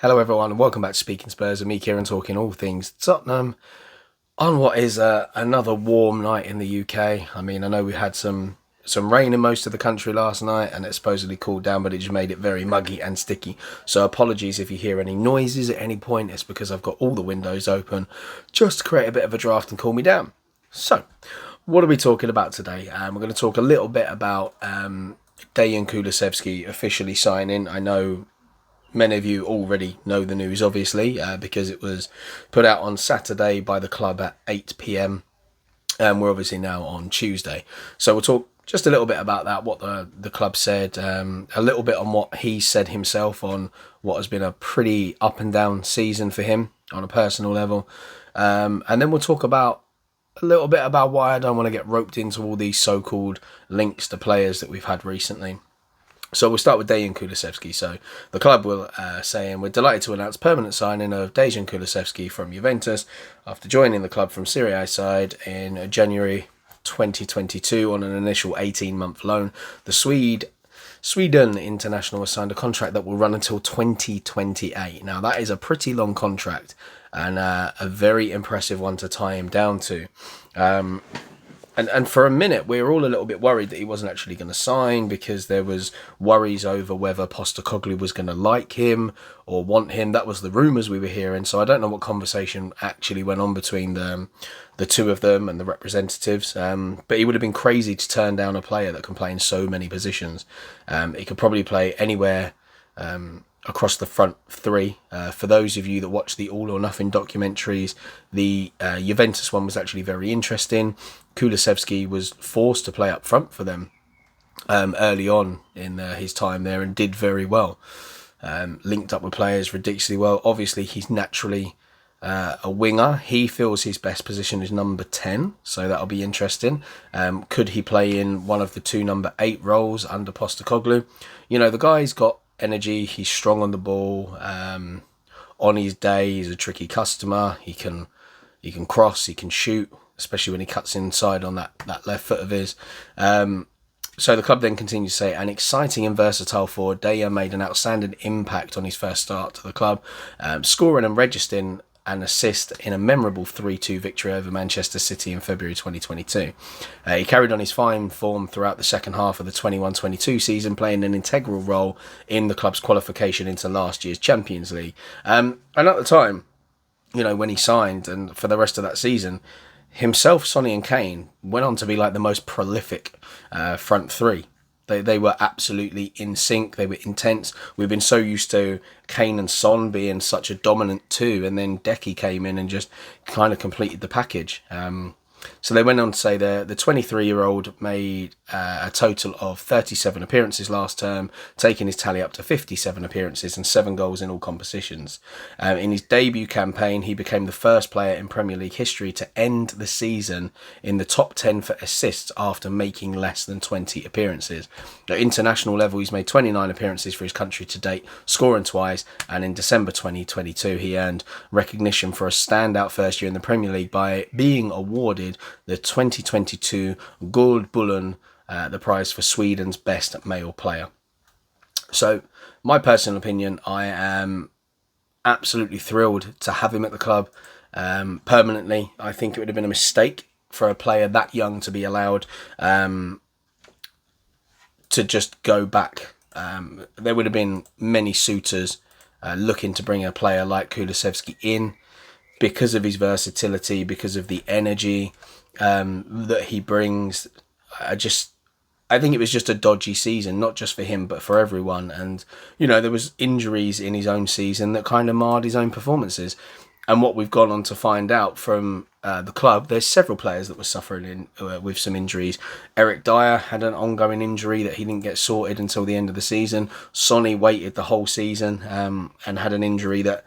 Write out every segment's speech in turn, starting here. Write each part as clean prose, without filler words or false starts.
Hello everyone and welcome back to Speaking Spurs and me Kieran talking all things Tottenham on what is another warm night in the UK. I mean, I know we had some rain in most of the country last night and it supposedly cooled down, but it just made it very muggy and sticky. So apologies if you hear any noises at any point. It's because I've got all the windows open just to create a bit of a draft and cool me down. So what are we talking about today? We're going to talk a little bit about Dejan Kulusevski officially signing. I know many of you already know the news, obviously, because it was put out on Saturday by the club at 8 p.m. We're obviously now on Tuesday. So we'll talk just a little bit about that, what the club said, a little bit on what he said himself on what has been a pretty up and down season for him on a personal level. And then we'll talk about a little bit about why I don't want to get roped into all these so-called links to players that we've had recently. So we'll start with Dejan Kulusevski. So the club will say, and we're delighted to announce permanent signing of Dejan Kulusevski from Juventus after joining the club from Serie A side in January 2022 on an initial 18-month loan. The Sweden international has signed a contract that will run until 2028. Now that is a pretty long contract and a very impressive one to tie him down to. And for a minute, we were all a little bit worried that he wasn't actually going to sign because there was worries over whether Postecoglou was going to like him or want him. That was the rumours we were hearing. So I don't know what conversation actually went on between the two of them and the representatives. But he would have been crazy to turn down a player that can play in so many positions. He could probably play anywhere across the front three. For those of you that watch the All or Nothing documentaries, the Juventus one was actually very interesting. Kulusevski was forced to play up front for them early on in his time there and did very well. Linked up with players ridiculously well. Obviously, he's naturally a winger. He feels his best position is number 10, so that'll be interesting. Could he play in one of the two number 8 roles under Postecoglou? You know, the guy's got energy. He's strong on the ball. On his day, he's a tricky customer. He can cross. He can shoot, especially when he cuts inside on that left foot of his. So the club then continues to say, an exciting and versatile forward, Dejan made an outstanding impact on his first start to the club, scoring and registering an assist in a memorable 3-2 victory over Manchester City in February 2022. He carried on his fine form throughout the second half of the 21-22 season, playing an integral role in the club's qualification into last year's Champions League. And at the time, you know, when he signed and for the rest of that season, himself, Sonny and Kane went on to be like the most prolific front three. They were absolutely in sync. They were intense. We've been so used to Kane and Son being such a dominant two, and then Deki came in and just kind of completed the package. So they went on to say the 23-year-old made a total of 37 appearances last term, taking his tally up to 57 appearances and 7 goals in all competitions. In his debut campaign, he became the first player in Premier League history to end the season in the top 10 for assists after making less than 20 appearances. At international level, he's made 29 appearances for his country to date, scoring twice, and in December 2022, he earned recognition for a standout first year in the Premier League by being awarded the 2022 Guldbollen, the prize for Sweden's best male player. So, my personal opinion, I am absolutely thrilled to have him at the club permanently. I think it would have been a mistake for a player that young to be allowed to just go back. There would have been many suitors looking to bring a player like Kulusevski in because of his versatility, because of the energy that he brings. I think it was just a dodgy season, not just for him, but for everyone. And, you know, there was injuries in his own season that kind of marred his own performances. And what we've gone on to find out from the club, there's several players that were suffering with some injuries. Eric Dyer had an ongoing injury that he didn't get sorted until the end of the season. Sonny waited the whole season and had an injury that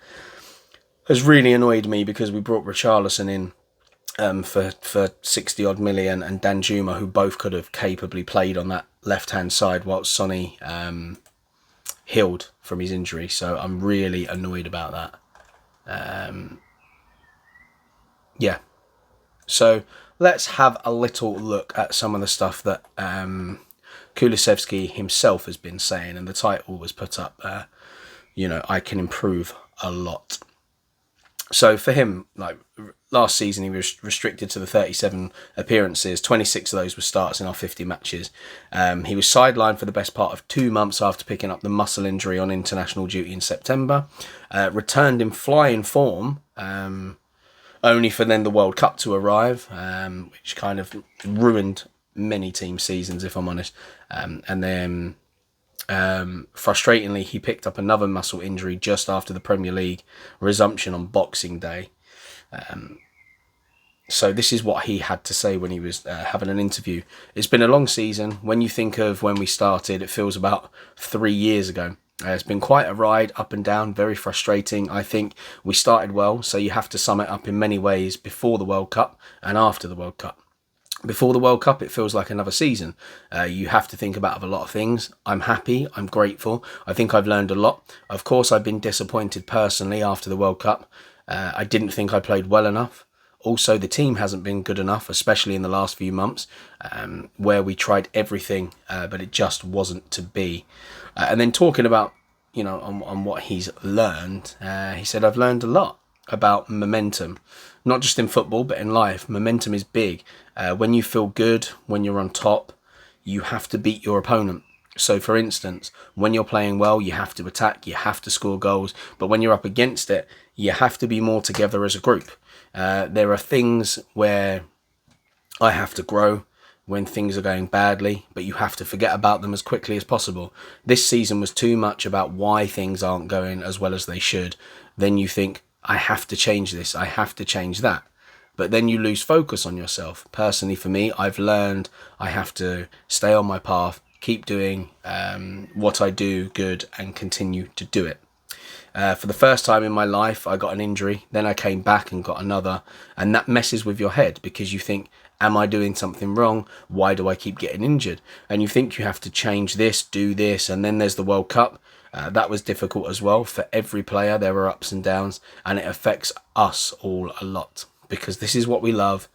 has really annoyed me because we brought Richarlison in for 60 odd million and Danjuma, who both could have capably played on that left hand side whilst Sonny healed from his injury. So I'm really annoyed about that. Yeah. So let's have a little look at some of the stuff that Kulusevski himself has been saying, and the title was put up I can improve a lot. So for him, like last season, he was restricted to the 37 appearances. 26 of those were starts in our 50 matches. He was sidelined for the best part of 2 months after picking up the muscle injury on international duty in September. Returned in flying form, only for then the World Cup to arrive, which kind of ruined many team seasons, if I'm honest. And then frustratingly, he picked up another muscle injury just after the Premier League resumption on Boxing Day. So this is what he had to say when he was having an interview. It's been a long season. When you think of when we started, it feels about 3 years ago. It's been quite a ride, up and down, very frustrating. I think we started well, so you have to sum it up in many ways before the World Cup and after the World Cup. Before the World Cup, it feels like another season. You have to think about a lot of things. I'm happy. I'm grateful. I think I've learned a lot. Of course, I've been disappointed personally after the World Cup. I didn't think I played well enough. Also, the team hasn't been good enough, especially in the last few months, where we tried everything, but it just wasn't to be. And then talking about, on what he's learned, he said, I've learned a lot about momentum, not just in football, but in life. Momentum is big. When you feel good, when you're on top, you have to beat your opponent. So, for instance, when you're playing well, you have to attack, you have to score goals. But when you're up against it, you have to be more together as a group. There are things where I have to grow when things are going badly, but you have to forget about them as quickly as possible. This season was too much about why things aren't going as well as they should. Then you think, I have to change this, I have to change that. But then you lose focus on yourself. Personally, for me, I've learned I have to stay on my path, keep doing what I do good, and continue to do it. For the first time in my life, I got an injury. Then I came back and got another. And that messes with your head because you think, am I doing something wrong? Why do I keep getting injured? And you think you have to change this, do this. And then there's the World Cup. That was difficult as well. For every player, there were ups and downs. And it affects us all a lot because this is what we love.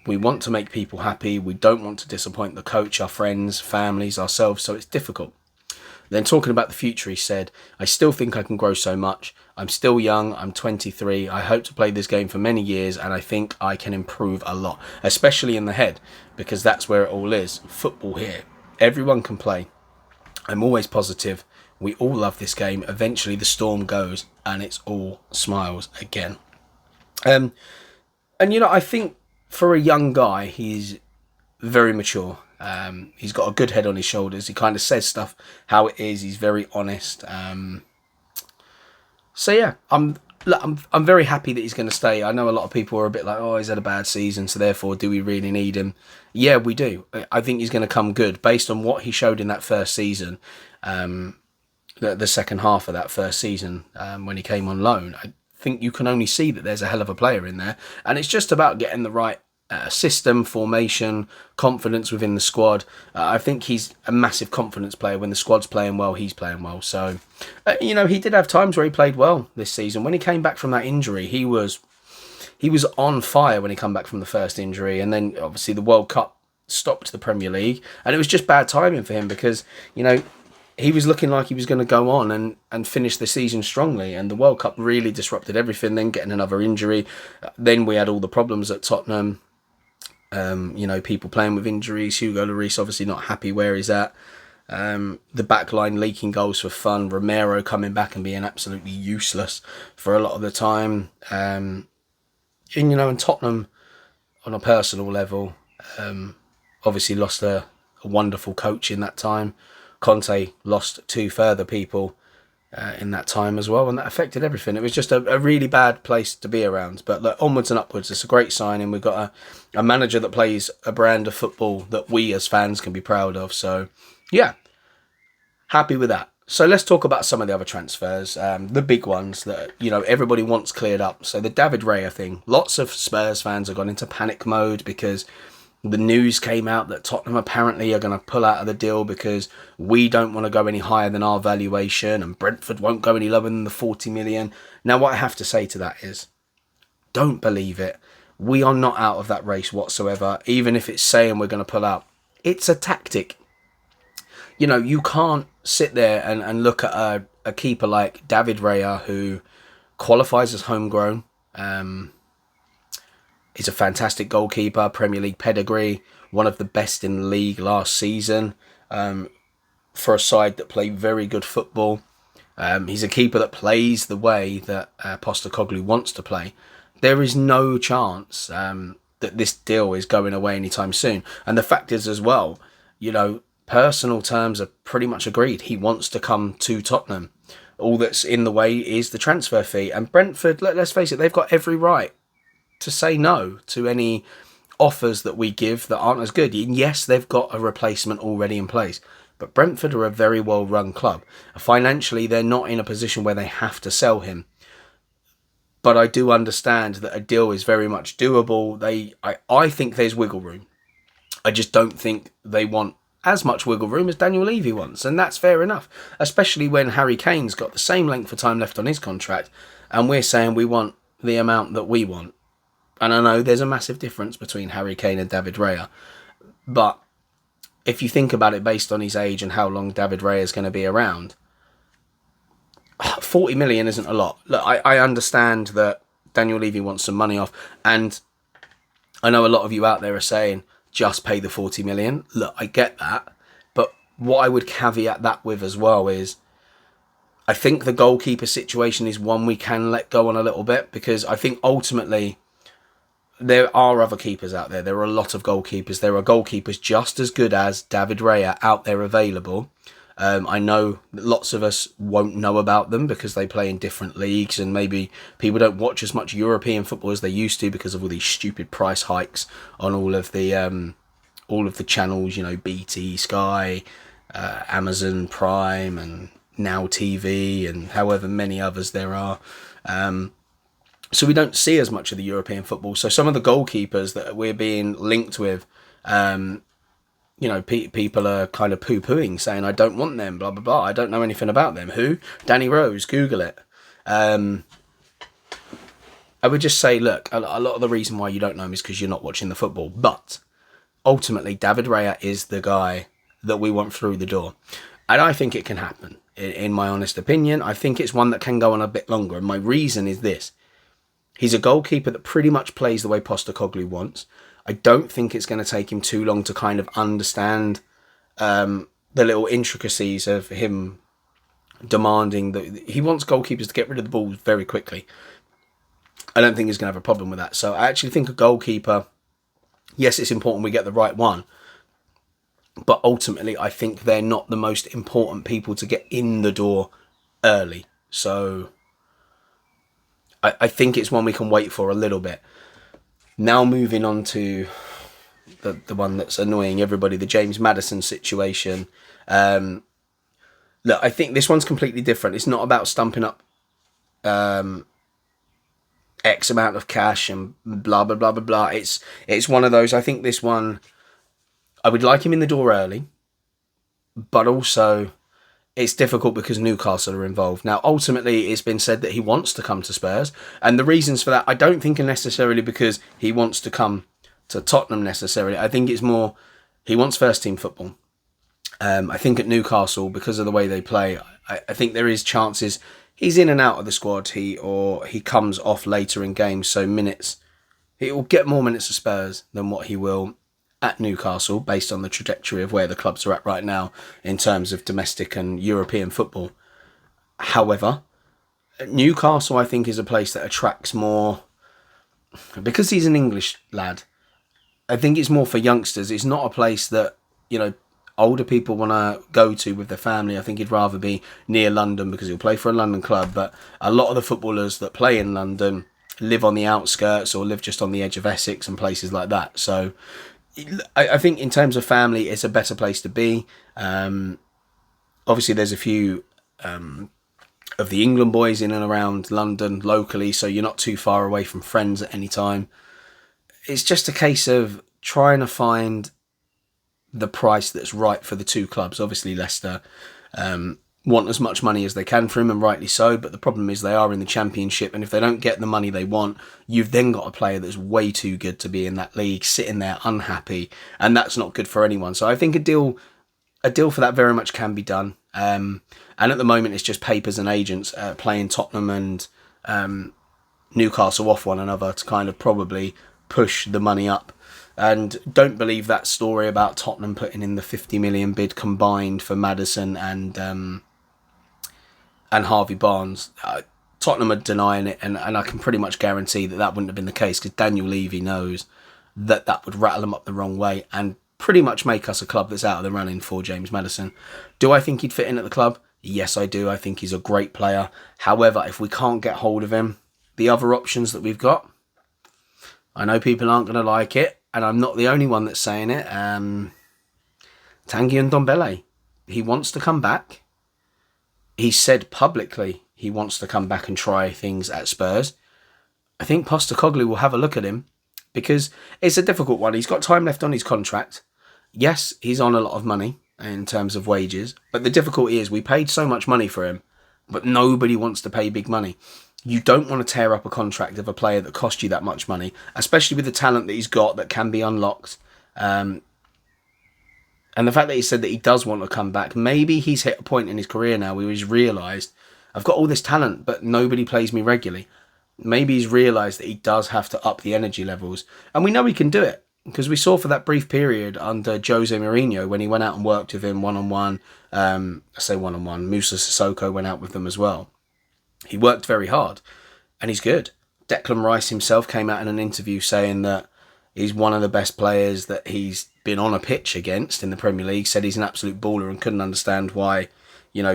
We want to make people happy. We don't want to disappoint the coach, our friends, families, ourselves. So it's difficult. Then talking about the future, he said, I still think I can grow so much. I'm still young. I'm 23. I hope to play this game for many years, and I think I can improve a lot, especially in the head, because that's where it all is. Football here. Everyone can play. I'm always positive. We all love this game. Eventually the storm goes, and it's all smiles again. And I think for a young guy, he's very mature. He's got a good head on his shoulders. He kind of says stuff how it is. He's very honest. So yeah, I'm very happy that he's going to stay. I know a lot of people are a bit like, oh, he's had a bad season, so therefore, do we really need him? Yeah, we do. I think he's going to come good based on what he showed in that first season. The second half of that first season when he came on loan, I think you can only see that there's a hell of a player in there, and it's just about getting the right system, formation, confidence within the squad. I think he's a massive confidence player. When the squad's playing well, he's playing well. So, he did have times where he played well this season. When he came back from that injury, he was on fire when he came back from the first injury. And then, obviously, the World Cup stopped the Premier League. And it was just bad timing for him because, he was looking like he was going to go on and finish the season strongly. And the World Cup really disrupted everything, then getting another injury. Then we had all the problems at Tottenham. People playing with injuries. Hugo Lloris obviously not happy where he's at. The back line leaking goals for fun. Romero coming back and being absolutely useless for a lot of the time. And Tottenham on a personal level, obviously lost a wonderful coach in that time. Conte lost 2 further people in that time as well, and that affected everything. It was just a really bad place to be around. But look, onwards and upwards, it's a great signing. We've got a manager that plays a brand of football that we as fans can be proud of. So, yeah, happy with that. So let's talk about some of the other transfers, the big ones that everybody wants cleared up. So the David Raya thing, lots of Spurs fans have gone into panic mode because the news came out that Tottenham apparently are going to pull out of the deal because we don't want to go any higher than our valuation and Brentford won't go any lower than the 40 million. Now, what I have to say to that is, don't believe it. We are not out of that race whatsoever, even if it's saying we're going to pull out. It's a tactic. You can't sit there and look at a keeper like David Raya, who qualifies as homegrown, is a fantastic goalkeeper, Premier League pedigree, one of the best in the league last season, for a side that play very good football. He's a keeper that plays the way that Postecoglou wants to play. There is no chance that this deal is going away anytime soon. And the fact is as well, personal terms are pretty much agreed. He wants to come to Tottenham. All that's in the way is the transfer fee. And Brentford, let's face it, they've got every right to say no to any offers that we give that aren't as good. And yes, they've got a replacement already in place. But Brentford are a very well-run club. Financially, they're not in a position where they have to sell him. But I do understand that a deal is very much doable. I think there's wiggle room. I just don't think they want as much wiggle room as Daniel Levy wants. And that's fair enough. Especially when Harry Kane's got the same length of time left on his contract. And we're saying we want the amount that we want. And I know there's a massive difference between Harry Kane and David Raya. But if you think about it based on his age and how long David Raya is going to be around, 40 million isn't a lot. Look, I understand that Daniel Levy wants some money off, and I know a lot of you out there are saying, just pay the 40 million. Look, I get that, but what I would caveat that with as well is, I think the goalkeeper situation is one we can let go on a little bit, because I think ultimately there are other keepers out there. There are a lot of goalkeepers. There are goalkeepers just as good as David Raya out there available. I know that lots of us won't know about them because they play in different leagues, and maybe people don't watch as much European football as they used to because of all these stupid price hikes on all of the channels, BT, Sky, Amazon Prime, and Now TV, and however many others there are. So we don't see as much of the European football. So some of the goalkeepers that we're being linked with, people are kind of poo-pooing, saying, I don't want them, blah, blah, blah. I don't know anything about them. Who? Danny Rose, Google it. I would just say, look, a lot of the reason why you don't know him is because you're not watching the football. But ultimately, David Raya is the guy that we want through the door. And I think it can happen, in my honest opinion. I think it's one that can go on a bit longer. And my reason is this. He's a goalkeeper that pretty much plays the way Postecoglou wants. I don't think it's going to take him too long to kind of understand the little intricacies of him demanding that he wants goalkeepers to get rid of the ball very quickly. I don't think he's going to have a problem with that. So I actually think a goalkeeper, yes, it's important we get the right one, but ultimately I think they're not the most important people to get in the door early. So I think it's one we can wait for a little bit. Now moving on to the one that's annoying everybody, the James Maddison situation. Look, I think this one's completely different. It's not about stumping up X amount of cash and blah, blah, blah, blah, blah. It's one of those, I think this one, I would like him in the door early, but also it's difficult because Newcastle are involved. Now, ultimately, it's been said that he wants to come to Spurs. And the reasons for that, I don't think are necessarily because he wants to come to Tottenham necessarily. I think it's more he wants first-team football. I think at Newcastle, because of the way they play, I think there is chances he's in and out of the squad. He comes off later in games, so minutes. He will get more minutes at Spurs than what he will at Newcastle, based on the trajectory of where the clubs are at right now in terms of domestic and European football. However, Newcastle, I think, is a place that attracts more, because he's an English lad, I think it's more for youngsters. It's not a place that, older people want to go to with their family. I think he'd rather be near London because he'll play for a London club. But a lot of the footballers that play in London live on the outskirts or live just on the edge of Essex and places like that. So I think in terms of family, it's a better place to be. Obviously, there's a few of the England boys in and around London locally, so you're not too far away from friends at any time. It's just a case of trying to find the price that's right for the two clubs. Obviously, Leicester want as much money as they can for him, and rightly so, but the problem is they are in the Championship, and if they don't get the money they want, you've then got a player that's way too good to be in that league, sitting there unhappy, and that's not good for anyone. So I think a deal for that very much can be done. And at the moment, it's just papers and agents playing Tottenham and Newcastle off one another to kind of probably push the money up. And don't believe that story about Tottenham putting in the 50 million bid combined for Maddison and Harvey Barnes. Tottenham are denying it, and I can pretty much guarantee that that wouldn't have been the case, because Daniel Levy knows that that would rattle them up the wrong way and pretty much make us a club that's out of the running for James Maddison. Do I think he'd fit in at the club? Yes, I do. I think he's a great player. However, if we can't get hold of him, the other options that we've got, I know people aren't going to like it, and I'm not the only one that's saying it. Tanguy Ndombele, he wants to come back. He said publicly he wants to come back and try things at Spurs. I think Postecoglou will have a look at him, because it's a difficult one. He's got time left on his contract. Yes, he's on a lot of money in terms of wages, but the difficulty is we paid so much money for him, but nobody wants to pay big money. You don't want to tear up a contract of a player that cost you that much money, especially with the talent that he's got that can be unlocked. And the fact that he said that he does want to come back, maybe he's hit a point in his career now where he's realised, I've got all this talent, but nobody plays me regularly. Maybe he's realised that he does have to up the energy levels. And we know he can do it, because we saw for that brief period under Jose Mourinho when he went out and worked with him one-on-one. I say one-on-one, Moussa Sissoko went out with them as well. He worked very hard, and he's good. Declan Rice himself came out in an interview saying that he's one of the best players that he's been on a pitch against in the Premier League, said he's an absolute baller and couldn't understand why,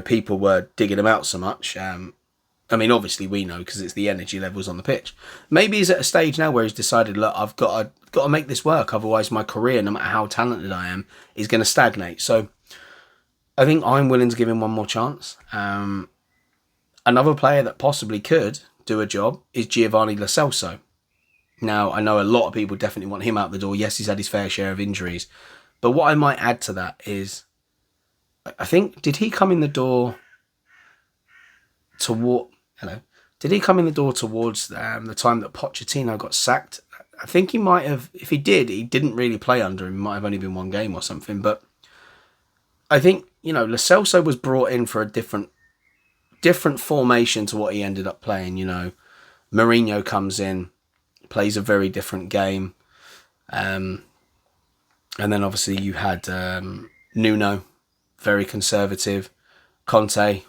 people were digging him out so much. I mean, obviously we know, because it's the energy levels on the pitch. Maybe he's at a stage now where he's decided, look, I've got to make this work, otherwise my career, no matter how talented I am, is going to stagnate. So I think I'm willing to give him one more chance. Another player that possibly could do a job is Giovanni Lo Celso. Now, I know a lot of people definitely want him out the door. Yes, he's had his fair share of injuries. But what I might add to that is, I think, did he come in the door towards the time that Pochettino got sacked? I think he might have. If he did, he didn't really play under him. It might have only been one game or something. But I think, Lo Celso was brought in for a different formation to what he ended up playing. Mourinho comes in, plays a very different game. And then obviously you had Nuno, very conservative. Conte,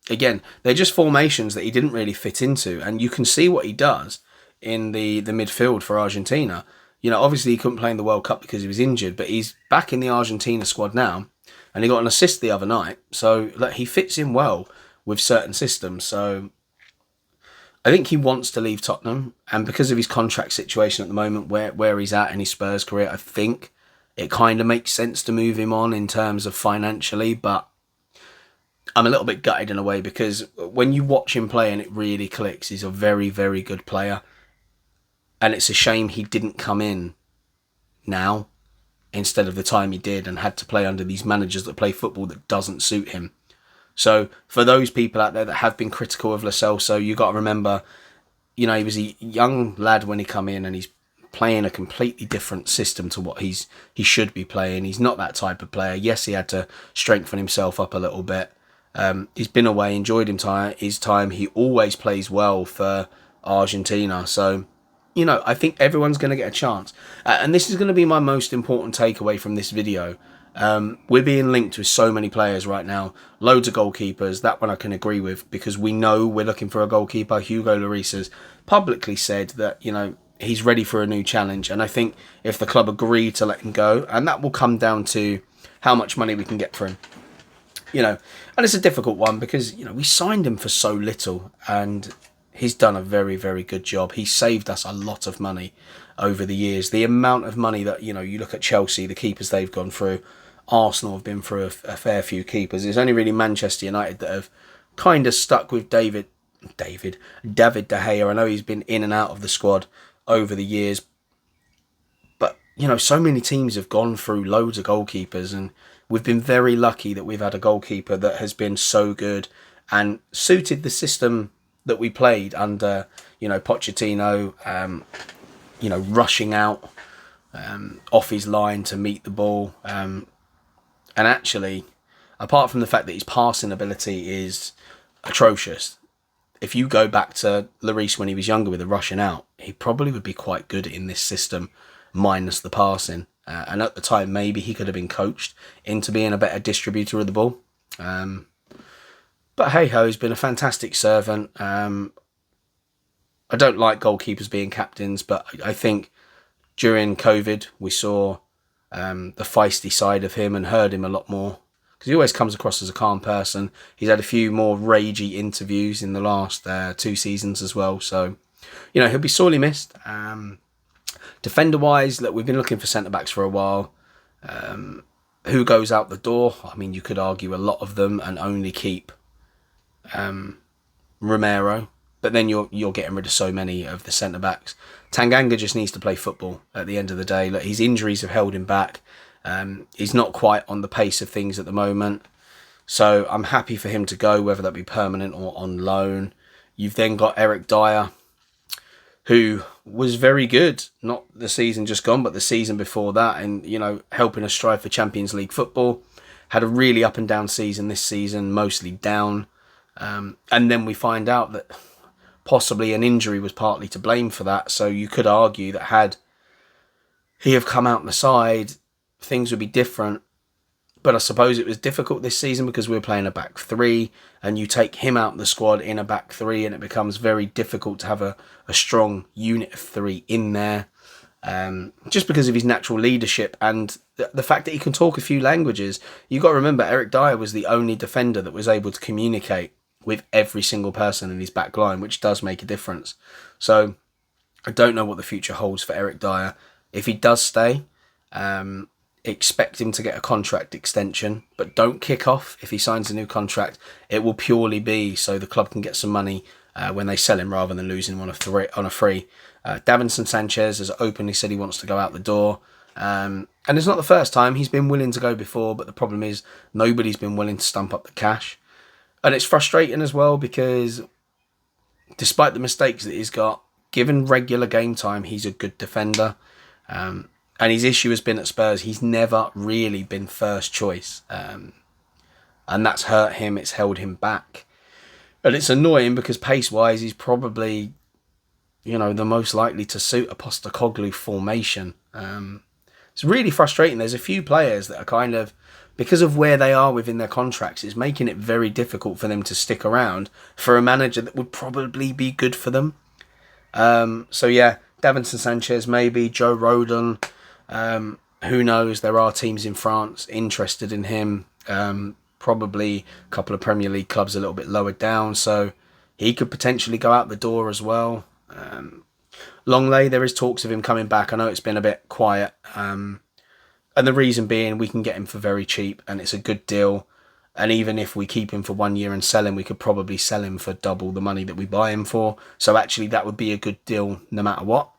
again, they're just formations that he didn't really fit into. And you can see what he does in the midfield for Argentina. Obviously he couldn't play in the World Cup because he was injured, but he's back in the Argentina squad now. And he got an assist the other night. So he fits in well with certain systems. So I think he wants to leave Tottenham. And because of his contract situation at the moment, where he's at in his Spurs career, I think it kind of makes sense to move him on in terms of financially. But I'm a little bit gutted in a way, because when you watch him play and it really clicks, he's a very, very good player. And it's a shame he didn't come in now instead of the time he did and had to play under these managers that play football that doesn't suit him. So for those people out there that have been critical of Lo Celso, you got to remember, he was a young lad when he come in, and he's playing a completely different system to what he should be playing. He's not that type of player. Yes, he had to strengthen himself up a little bit. He's been away, enjoyed his time. He always plays well for Argentina. So, I think everyone's going to get a chance. And this is going to be my most important takeaway from this video. We're being linked with so many players right now. Loads of goalkeepers. That one I can agree with, because we know we're looking for a goalkeeper. Hugo Lloris has publicly said that, he's ready for a new challenge. And I think if the club agree to let him go, and that will come down to how much money we can get for him. And it's a difficult one because, we signed him for so little, and he's done a very, very good job. He saved us a lot of money over the years. The amount of money that, you look at Chelsea, the keepers they've gone through, Arsenal have been through a fair few keepers. It's only really Manchester United that have kind of stuck with David De Gea. I know he's been in and out of the squad over the years, but, so many teams have gone through loads of goalkeepers, and we've been very lucky that we've had a goalkeeper that has been so good and suited the system that we played under, Pochettino, rushing out off his line to meet the ball. And actually, apart from the fact that his passing ability is atrocious. If you go back to Lloris when he was younger with the rushing out, he probably would be quite good in this system, minus the passing. And at the time, maybe he could have been coached into being a better distributor of the ball. But hey ho, he's been a fantastic servant. I don't like goalkeepers being captains, but I think during COVID we saw the feisty side of him and heard him a lot more, because he always comes across as a calm person. He's had a few more ragey interviews in the last 2 seasons as well, so he'll be sorely missed. Defender wise, look, we've been looking for centre backs for a while. Who goes out the door? I mean, you could argue a lot of them and only keep Romero, but then you're getting rid of so many of the centre backs. Tanganga just needs to play football at the end of the day. Look, his injuries have held him back. He's not quite on the pace of things at the moment, so I'm happy for him to go, whether that be permanent or on loan. You've then got Eric Dyer, who was very good, not the season just gone, but the season before that, and helping us strive for Champions League football. Had a really up and down season this season, mostly down. And then we find out that possibly an injury was partly to blame for that. So you could argue that had he have come out on the side, things would be different. But I suppose it was difficult this season because we were playing a back three, and you take him out of the squad in a back three, and it becomes very difficult to have a strong unit of three in there. Just because of his natural leadership and the fact that he can talk a few languages. You've got to remember, Eric Dyer was the only defender that was able to communicate with every single person in his back line, which does make a difference. So I don't know what the future holds for Eric Dyer. If he does stay, expect him to get a contract extension, but don't kick off if he signs a new contract. It will purely be so the club can get some money when they sell him, rather than losing him on a free. Davinson Sanchez has openly said he wants to go out the door. And it's not the first time. He's been willing to go before, but the problem is nobody's been willing to stump up the cash. And it's frustrating as well because despite the mistakes that he's got, given regular game time, he's a good defender. And his issue has been at Spurs, he's never really been first choice. And that's hurt him, it's held him back. And it's annoying because pace-wise, he's probably, the most likely to suit a Postecoglou formation. It's really frustrating. There's a few players that are kind of, because of where they are within their contracts, it's making it very difficult for them to stick around for a manager that would probably be good for them. So yeah, Davinson Sanchez, maybe Joe Rodon. Who knows? There are teams in France interested in him. Probably a couple of Premier League clubs a little bit lower down, so he could potentially go out the door as well. Longley, there is talks of him coming back. I know it's been a bit quiet. And the reason being, we can get him for very cheap and it's a good deal. And even if we keep him for 1 year and sell him, we could probably sell him for double the money that we buy him for. So actually that would be a good deal no matter what.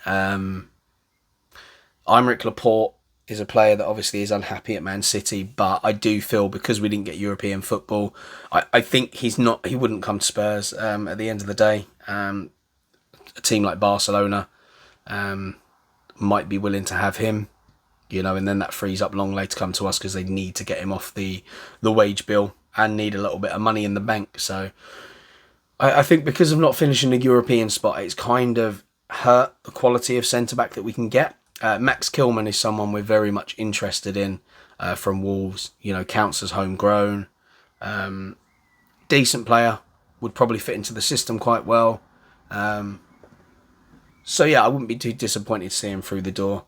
Aymeric Laporte is a player that obviously is unhappy at Man City, but I do feel because we didn't get European football, I think he wouldn't come to Spurs at the end of the day. A team like Barcelona might be willing to have him, and then that frees up Longley to come to us because they need to get him off the wage bill and need a little bit of money in the bank. So I think because of not finishing the European spot, it's kind of hurt the quality of centre-back that we can get. Max Kilman is someone we're very much interested in from Wolves. Counts as homegrown. Decent player. Would probably fit into the system quite well. So yeah, I wouldn't be too disappointed to see him through the door.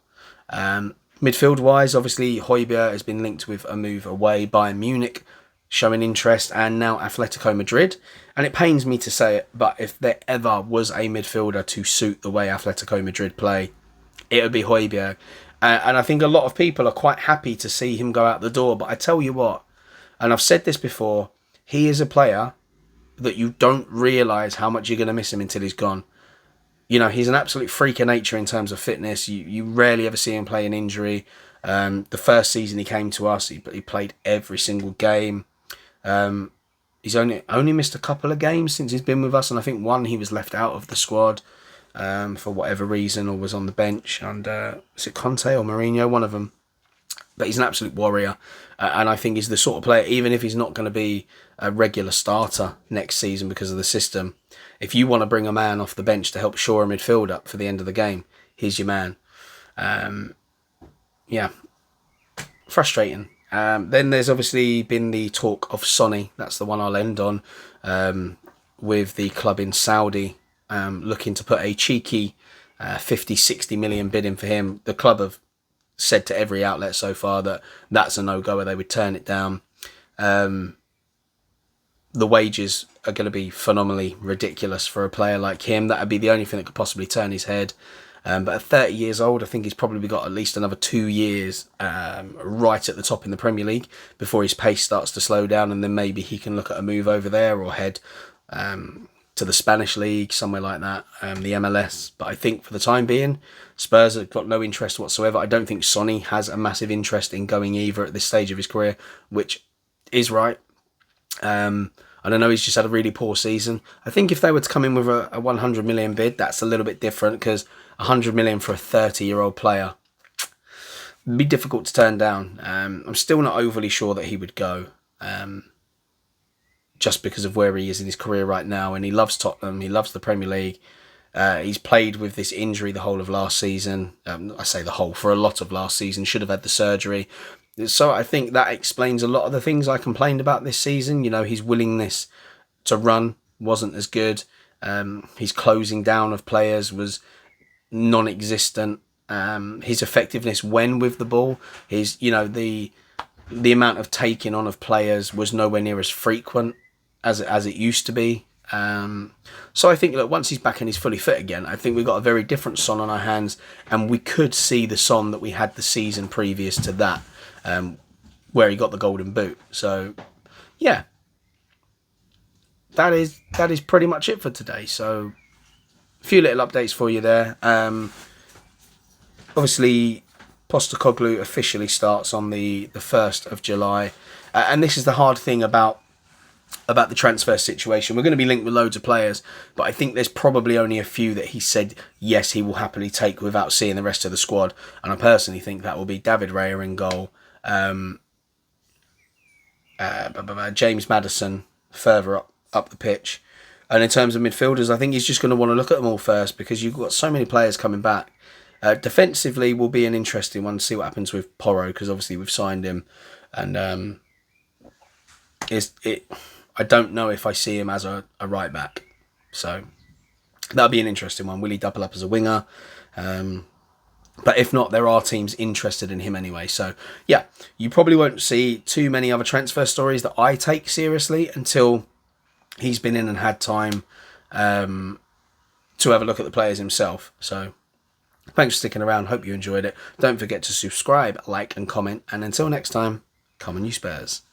Midfield-wise, obviously, Højbjerg has been linked with a move away. Bayern Munich showing interest, and now Atletico Madrid. And it pains me to say it, but if there ever was a midfielder to suit the way Atletico Madrid play, it would be Højbjerg. And I think a lot of people are quite happy to see him go out the door. But I tell you what, and I've said this before, he is a player that you don't realise how much you're going to miss him until he's gone. He's an absolute freak of nature in terms of fitness. You rarely ever see him play an injury. The first season he came to us, he played every single game. He's only missed a couple of games since he's been with us, and I think one he was left out of the squad for whatever reason or was on the bench. And is it Conte or Mourinho? One of them. but he's an absolute warrior. And I think he's the sort of player, even if he's not going to be a regular starter next season because of the system, if you want to bring a man off the bench to help shore a midfield up for the end of the game, he's your man. Yeah, frustrating. Then there's obviously been the talk of Sonny. That's the one I'll end on, with the club in Saudi looking to put a cheeky 50-60 million bid in for him. The club have said to every outlet so far that that's a no-go, or they would turn it down. The wages are going to be phenomenally ridiculous for a player like him. That would be the only thing that could possibly turn his head. But at 30 years old, I think he's probably got at least another 2 years right at the top in the Premier League before his pace starts to slow down, and then maybe he can look at a move over there or head to the Spanish League, somewhere like that, the MLS. But I think for the time being, Spurs have got no interest whatsoever. I don't think Sonny has a massive interest in going either at this stage of his career, which is right. I don't know, he's just had a really poor season. I think if they were to come in with a 100 million bid, that's a little bit different, because 100 million for a 30-year-old player would be difficult to turn down. I'm still not overly sure that he would go, just because of where he is in his career right now. And he loves Tottenham, he loves the Premier League. He's played with this injury the whole of last season. I say the whole, for a lot of last season, should have had the surgery. So I think that explains a lot of the things I complained about this season. You know, his willingness to run wasn't as good. His closing down of players was non-existent. His effectiveness when with the ball, his, you know, the amount of taking on of players was nowhere near as frequent as it used to be. So I think, look, once he's back and he's fully fit again, I think we've got a very different Son on our hands, and we could see the Son that we had the season previous to that, where he got the golden boot. So, yeah, that is pretty much it for today. So, a few little updates for you there. Obviously, Postecoglou officially starts on the 1st of July. And this is the hard thing about the transfer situation. We're going to be linked with loads of players, but I think there's probably only a few that he said, yes, he will happily take without seeing the rest of the squad. And I personally think that will be David Raya in goal. James Maddison further up the pitch. And in terms of midfielders, I think he's just going to want to look at them all first, because you've got so many players coming back. Defensively will be an interesting one to see what happens with Porro, because obviously we've signed him, and I don't know if I see him as a right back. So that'll be an interesting one. Will he double up as a winger? But if not, there are teams interested in him anyway. So, yeah, you probably won't see too many other transfer stories that I take seriously until he's been in and had time to have a look at the players himself. So, thanks for sticking around. Hope you enjoyed it. Don't forget to subscribe, like and comment. And until next time, come on you Spurs.